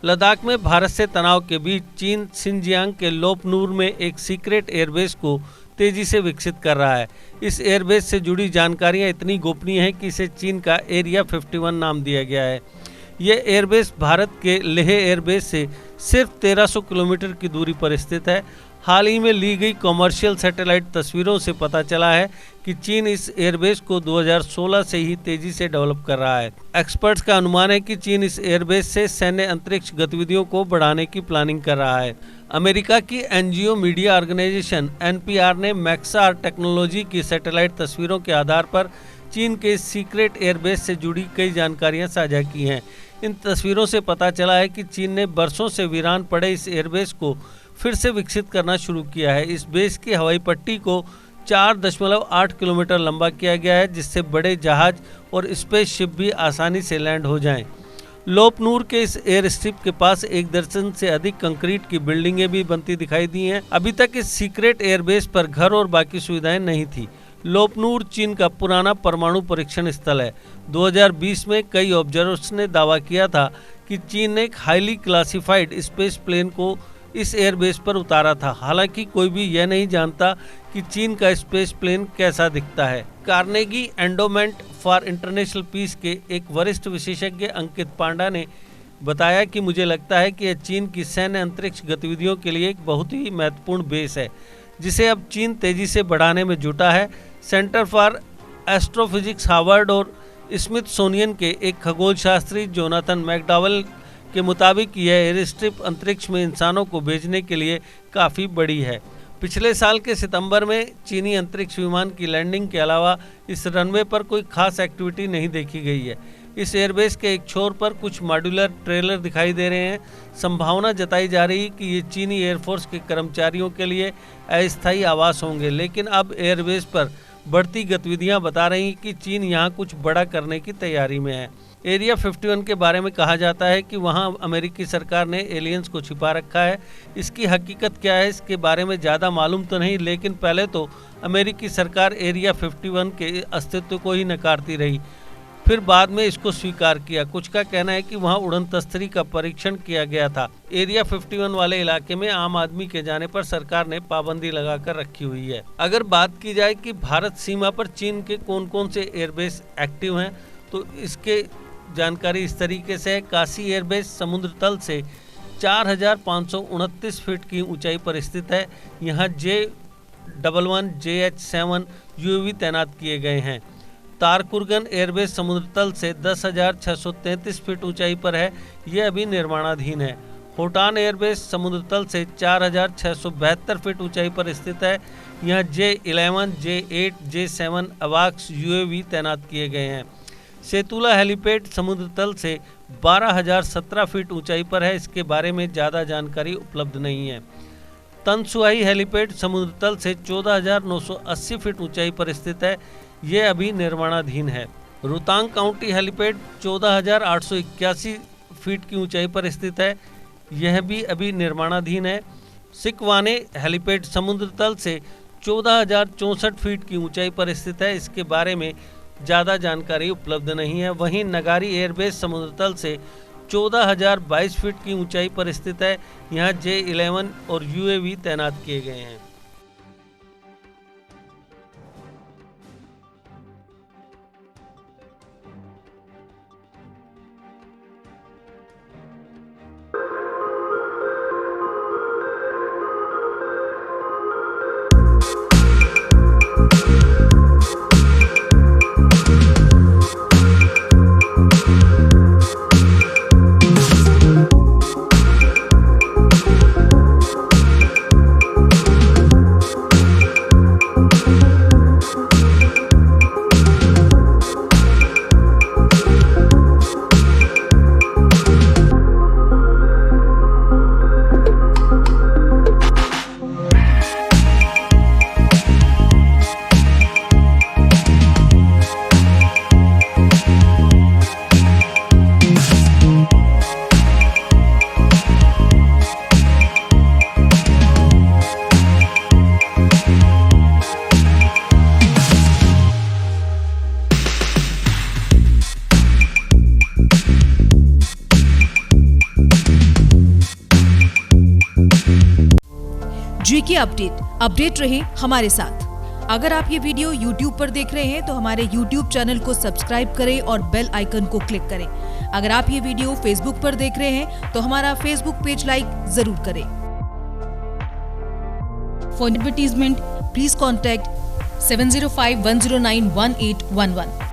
लद्दाख में भारत से तनाव के बीच चीन शिनजियांग के लोपनूर में एक सीक्रेट एयरबेस को तेजी से विकसित कर रहा है। इस एयरबेस से जुड़ी जानकारियां इतनी गोपनीय हैं कि इसे चीन का एरिया 51 नाम दिया गया है। यह एयरबेस भारत के लेह एयरबेस से सिर्फ 1300 किलोमीटर की दूरी पर स्थित है। हाल ही में ली गई कॉमर्शियल सैटेलाइट तस्वीरों से पता चला है कि चीन इस एयरबेस को 2016 से ही तेजी से डेवलप कर रहा है। एक्सपर्ट्स का अनुमान है कि चीन इस एयरबेस से सैन्य अंतरिक्ष गतिविधियों को बढ़ाने की प्लानिंग कर रहा है। अमेरिका की एनजीओ मीडिया ऑर्गेनाइजेशन एनपीआर ने मैक्सार टेक्नोलॉजी की सैटेलाइट तस्वीरों के आधार पर चीन के सीक्रेट एयरबेस से जुड़ी कई जानकारियां साझा की हैं। इन तस्वीरों से पता चला है कि चीन ने बरसों से वीरान पड़े इस एयरबेस को फिर से विकसित करना शुरू किया है। इस बेस की हवाई पट्टी को 4.8 किलोमीटर लंबा किया गया है, जिससे बड़े जहाज और स्पेसशिप भी आसानी से लैंड हो जाएं। लोपनूर के इस एयर स्ट्रिप के पास 1 दर्जन से अधिक कंक्रीट की बिल्डिंगें भी बनती दिखाई दी हैं। अभी तक इस सीक्रेट एयरबेस पर घर और बाकी सुविधाएं नहीं थी। लोपनूर चीन का पुराना परमाणु परीक्षण स्थल है। 2020 में कई ऑब्जर्वर्स ने दावा किया था कि चीन ने एक हाईली क्लासिफाइड स्पेस प्लेन को इस एयरबेस पर उतारा था। हालांकि कोई भी यह नहीं जानता कि चीन का स्पेस प्लेन कैसा दिखता है। Carnegie endowment for international peace के एक वरिष्ठ विशेषज्ञ अंकित पांडा ने बताया कि मुझे लगता है कि यह चीन की सैन्य अंतरिक्ष गतिविधियों के लिए एक बहुत ही महत्वपूर्ण बेस है, जिसे अब चीन तेजी से बढ़ाने में जुटा है। सेंटर फॉर एस्ट्रोफिजिक्स हार्वर्ड और स्मिथसोनियन के एक खगोल शास्त्री जोनाथन मैकडॉवेल के मुताबिक यह एयर स्ट्रिप अंतरिक्ष में इंसानों को भेजने के लिए काफ़ी बड़ी है। पिछले साल के सितंबर में चीनी अंतरिक्ष विमान की लैंडिंग के अलावा इस रनवे पर कोई खास एक्टिविटी नहीं देखी गई है। इस एयरबेस के एक छोर पर कुछ मॉड्यूलर ट्रेलर दिखाई दे रहे हैं। संभावना जताई जा रही है कि ये चीनी एयरफोर्स के कर्मचारियों के लिए अस्थायी आवास होंगे, लेकिन अब एयरबेस पर बढ़ती गतिविधियां बता रही कि चीन यहां कुछ बड़ा करने की तैयारी में है। एरिया 51 के बारे में कहा जाता है कि वहां अमेरिकी सरकार ने एलियंस को छिपा रखा है। इसकी हकीकत क्या है, इसके बारे में ज़्यादा मालूम तो नहीं, लेकिन पहले तो अमेरिकी सरकार एरिया 51 के अस्तित्व को ही नकारती रही, फिर बाद में इसको स्वीकार किया। कुछ का कहना है कि वहां उड़न तस्तरी का परीक्षण किया गया था। एरिया 51 वाले इलाके में आम आदमी के जाने पर सरकार ने पाबंदी लगाकर रखी हुई है। अगर बात की जाए कि भारत सीमा पर चीन के कौन कौन से एयरबेस एक्टिव हैं, तो इसके जानकारी इस तरीके से है। काशी एयरबेस समुद्र तल से 4529 फीट की ऊंचाई पर स्थित है। यहाँ J11 JH7 यूएवी तैनात किए गए हैं। तारकुरगन एयरबेस समुद्र तल से 10,633 फीट ऊंचाई पर है। यह अभी निर्माणाधीन है। होटान एयरबेस समुद्र तल से 4,672 फीट ऊंचाई पर स्थित है। यहाँ J11 J8 J7 अवाक्स यूएवी तैनात किए गए हैं। सेतुला हेलीपैड समुद्र तल से 12,017 फीट ऊंचाई पर है। इसके बारे में ज़्यादा जानकारी उपलब्ध नहीं है। तनसुहाई हेलीपैड समुद्र तल से 14,980 फीट ऊंचाई पर स्थित है। यह अभी निर्माणाधीन है। रोहतांग काउंटी हेलीपैड 14,881 फीट की ऊंचाई पर स्थित है। यह भी अभी निर्माणाधीन है। सिकवाने हेलीपैड समुद्र तल से 14,064 फीट की ऊंचाई पर स्थित है। इसके बारे में ज़्यादा जानकारी उपलब्ध नहीं है। वहीं नगारी एयरबेस समुद्र तल से 14,022 फीट की ऊंचाई पर स्थित है। यहाँ J11 और यूएवी तैनात किए गए हैं। देखिए अपडेट रहे हमारे साथ। अगर आप ये वीडियो YouTube पर देख रहे हैं तो हमारे YouTube चैनल को सब्सक्राइब करें और बेल आइकन को क्लिक करें। अगर आप ये वीडियो Facebook पर देख रहे हैं तो हमारा Facebook पेज लाइक जरूर करें। For advertisement please contact 7051091811।